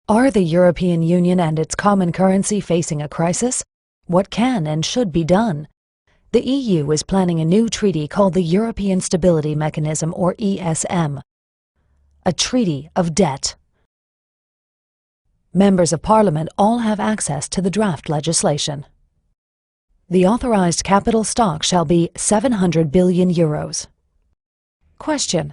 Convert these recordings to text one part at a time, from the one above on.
Are the European Union and its common currency facing a crisis? What can and should be done? The EU is planning a new treaty called the European Stability Mechanism, or ESM. A treaty of debt. Members of Parliament all have access to the draft legislation. The authorized capital stock shall be 700 billion euros. Question: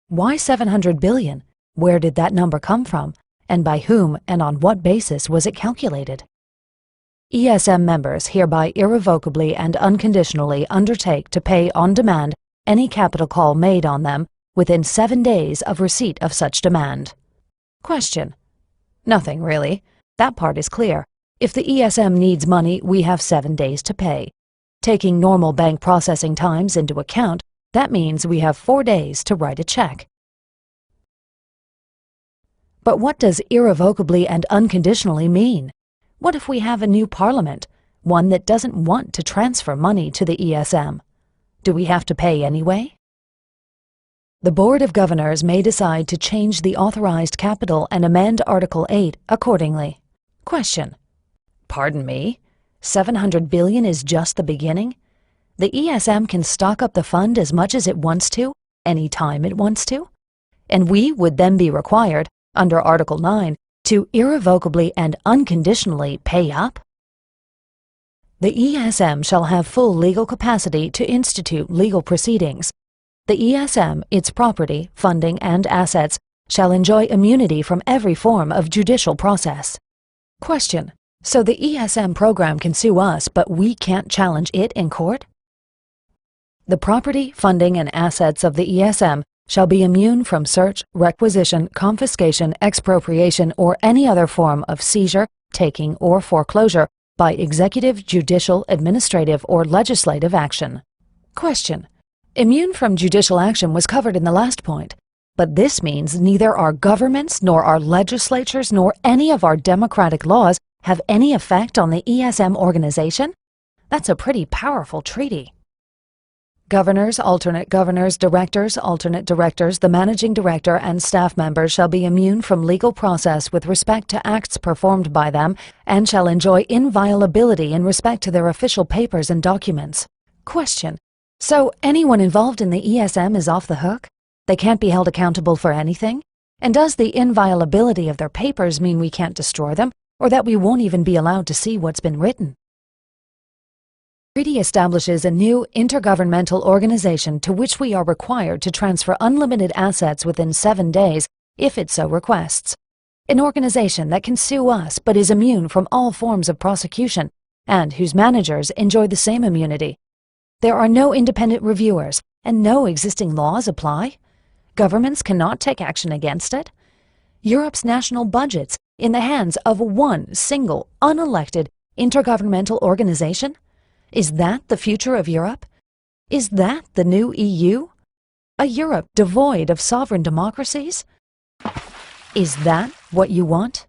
why 700 billion? Where did that number come from? And by whom and on what basis was it calculated? ESM members hereby irrevocably and unconditionally undertake to pay on demand any capital call made on them within 7 days of receipt of such demand. Question: nothing really. That part is clear. If the ESM needs money, we have 7 days to pay. Taking normal bank processing times into account, that means we have 4 days to write a check. But what does irrevocably and unconditionally mean? What if we have a new parliament, one that doesn't want to transfer money to the ESM? Do we have to pay anyway? The Board of Governors may decide to change the authorized capital and amend Article 8 accordingly. Question: pardon me? 700 billion is just the beginning? The ESM can stock up the fund as much as it wants to, any time it wants to? And we would then be required, under Article 9, to irrevocably and unconditionally pay up? The ESM shall have full legal capacity to institute legal proceedings. The ESM, its property, funding, and assets shall enjoy immunity from every form of judicial process. Question: so the ESM program can sue us, but we can't challenge it in court? The property, funding, and assets of the ESM shall be immune from search, requisition, confiscation, expropriation, or any other form of seizure, taking, or foreclosure by executive, judicial, administrative, or legislative action. Question: immune from judicial action was covered in the last point, but this means neither our governments nor our legislatures nor any of our democratic laws have any effect on the ESM organization? That's a pretty powerful treaty. Governors, alternate governors, directors, alternate directors, the managing director, and staff members shall be immune from legal process with respect to acts performed by them and shall enjoy inviolability in respect to their official papers and documents. Question: so anyone involved in the ESM is off the hook? They can't be held accountable for anything? And does the inviolability of their papers mean we can't destroy them, or that we won't even be allowed to see what's been written? The treaty establishes a new intergovernmental organization to which we are required to transfer unlimited assets within 7 days if it so requests. An organization that can sue us but is immune from all forms of prosecution and whose managers enjoy the same immunity. There are no independent reviewers and no existing laws apply. Governments cannot take action against it. Europe's national budgets in the hands of one single, unelected, intergovernmental organization? Is that the future of Europe? Is that the new EU? A Europe devoid of sovereign democracies? Is that what you want?